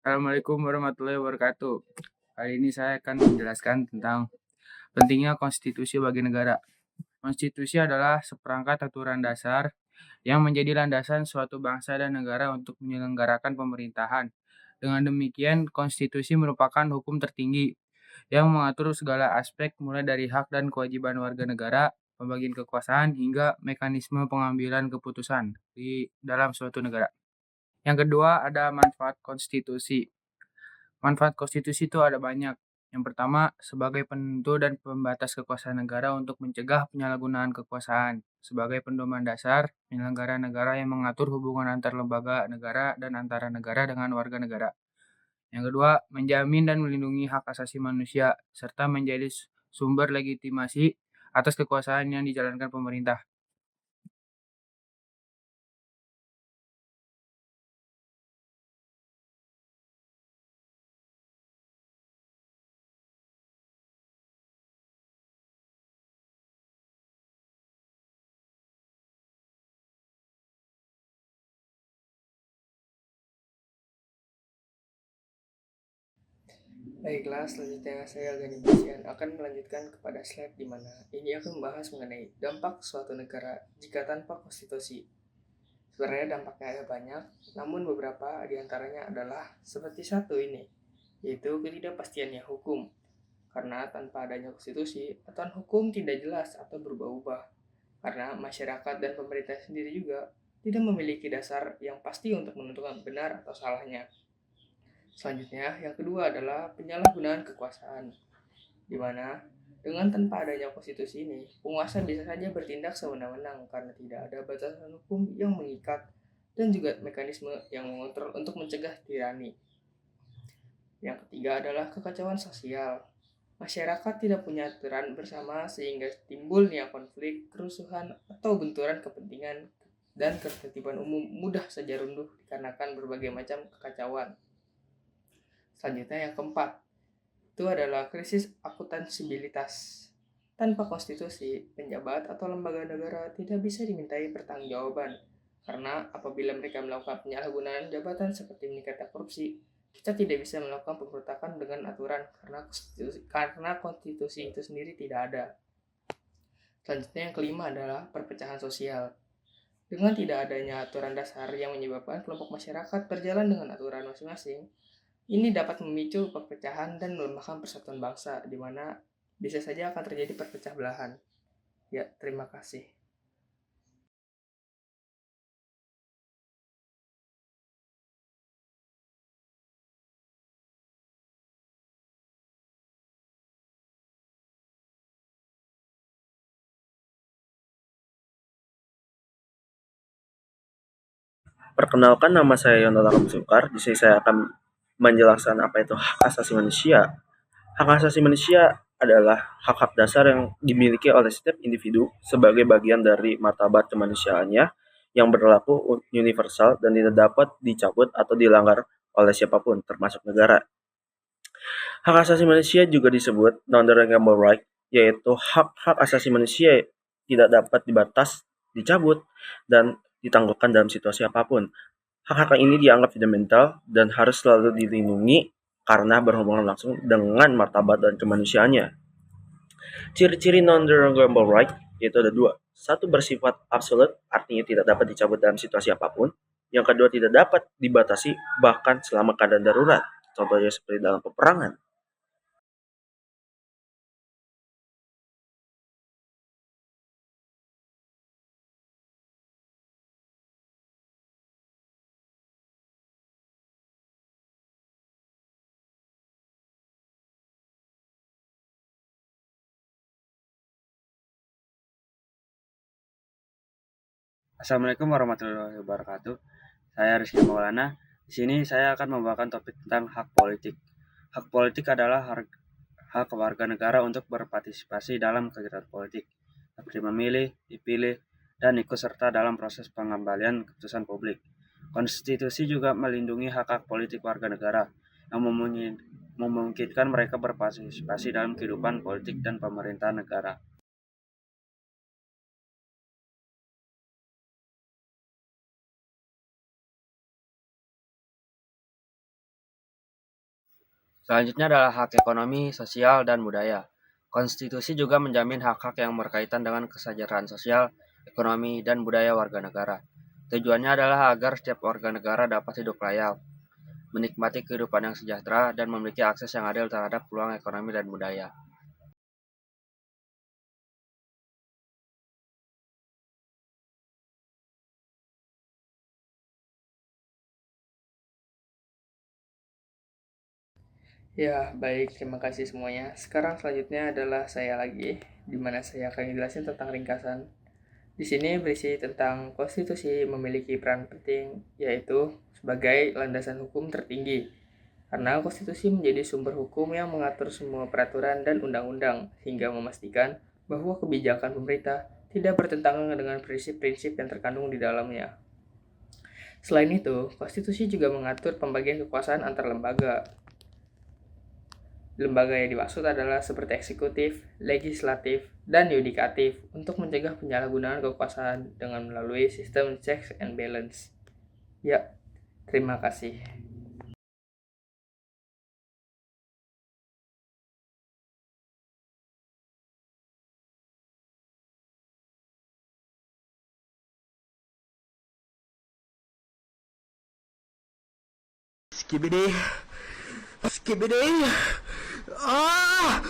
Assalamualaikum warahmatullahi wabarakatuh. Kali ini saya akan menjelaskan tentang pentingnya konstitusi bagi negara. Konstitusi adalah seperangkat aturan dasar yang menjadi landasan suatu bangsa dan negara untuk menyelenggarakan pemerintahan. Dengan demikian, konstitusi merupakan hukum tertinggi yang mengatur segala aspek mulai dari hak dan kewajiban warga negara, pembagian kekuasaan, hingga mekanisme pengambilan keputusan di dalam suatu negara. Yang kedua, ada manfaat konstitusi. Manfaat konstitusi itu ada banyak. Yang pertama, sebagai penentu dan pembatas kekuasaan negara untuk mencegah penyalahgunaan kekuasaan. Sebagai pedoman dasar, penyelenggara negara yang mengatur hubungan antar lembaga negara dan antara negara dengan warga negara. Yang kedua, menjamin dan melindungi hak asasi manusia, serta menjadi sumber legitimasi atas kekuasaan yang dijalankan pemerintah. Baiklah, selanjutnya saya Gani Basian akan melanjutkan kepada slide di mana ini akan membahas mengenai dampak suatu negara jika tanpa konstitusi. Sebenarnya dampaknya ada banyak, namun beberapa di antaranya adalah seperti satu ini, yaitu ketidakpastiannya hukum. Karena tanpa adanya konstitusi, aturan hukum tidak jelas atau berubah-ubah. Karena masyarakat dan pemerintah sendiri juga tidak memiliki dasar yang pasti untuk menentukan benar atau salahnya. Selanjutnya, yang kedua adalah penyalahgunaan kekuasaan, di mana dengan tanpa adanya konstitusi ini, penguasa bisa saja bertindak sewenang-wenang karena tidak ada batasan hukum yang mengikat dan juga mekanisme yang mengontrol untuk mencegah tirani. Yang ketiga adalah kekacauan sosial. Masyarakat tidak punya aturan bersama sehingga timbulnya konflik, kerusuhan, atau benturan kepentingan dan ketertiban umum mudah saja runtuh dikarenakan berbagai macam kekacauan. Selanjutnya yang keempat, itu adalah krisis akutansibilitas. Tanpa konstitusi, penjabat atau lembaga negara tidak bisa dimintai pertanggungjawaban. Karena apabila mereka melakukan penyalahgunaan jabatan seperti meningkatkan korupsi, kita tidak bisa melakukan pemberontakan dengan aturan karena konstitusi itu sendiri tidak ada. Selanjutnya yang kelima adalah perpecahan sosial. Dengan tidak adanya aturan dasar yang menyebabkan kelompok masyarakat berjalan dengan aturan masing-masing, ini dapat memicu perpecahan dan melemahkan persatuan bangsa, di mana bisa saja akan terjadi perpecah belahan. Ya, terima kasih. Perkenalkan, nama saya Yonatan Sukar. Di sini saya akan menjelaskan apa itu hak asasi manusia. Hak asasi manusia adalah hak-hak dasar yang dimiliki oleh setiap individu sebagai bagian dari martabat kemanusiaannya yang berlaku universal dan tidak dapat dicabut atau dilanggar oleh siapapun, termasuk negara. Hak asasi manusia juga disebut non-derogable right, yaitu hak-hak asasi manusia tidak dapat dibatas, dicabut, dan ditangguhkan dalam situasi apapun. Hak-hak ini dianggap fundamental dan harus selalu dilindungi karena berhubungan langsung dengan martabat dan kemanusiaannya. Ciri-ciri non-derogable right yaitu ada dua. Satu, bersifat absolut, artinya tidak dapat dicabut dalam situasi apapun. Yang kedua, tidak dapat dibatasi bahkan selama keadaan darurat. Contohnya seperti dalam peperangan. Assalamualaikum warahmatullahi wabarakatuh. Saya Rizky Maulana. Di sini saya akan membawakan topik tentang hak politik. Hak politik adalah hak warga negara untuk berpartisipasi dalam kegiatan politik, seperti memilih, dipilih, dan ikut serta dalam proses pengembalian keputusan publik. Konstitusi juga melindungi hak-hak politik warga negara yang memungkinkan mereka berpartisipasi dalam kehidupan politik dan pemerintahan negara. Selanjutnya adalah hak ekonomi, sosial, dan budaya. Konstitusi juga menjamin hak-hak yang berkaitan dengan kesejahteraan sosial, ekonomi, dan budaya warga negara. Tujuannya adalah agar setiap warga negara dapat hidup layak, menikmati kehidupan yang sejahtera, dan memiliki akses yang adil terhadap peluang ekonomi dan budaya. Ya, baik, terima kasih semuanya. Sekarang selanjutnya adalah saya lagi, di mana saya akan jelasin tentang ringkasan. Di sini berisi tentang konstitusi memiliki peran penting, yaitu sebagai landasan hukum tertinggi. Karena konstitusi menjadi sumber hukum yang mengatur semua peraturan dan undang-undang, hingga memastikan bahwa kebijakan pemerintah tidak bertentangan dengan prinsip-prinsip yang terkandung di dalamnya. Selain itu, konstitusi juga mengatur pembagian kekuasaan antar lembaga. Lembaga yang dimaksud adalah seperti eksekutif, legislatif, dan yudikatif untuk mencegah penyalahgunaan kekuasaan dengan melalui sistem checks and balance. Ya, terima kasih. Skibidi, skibidi, ah,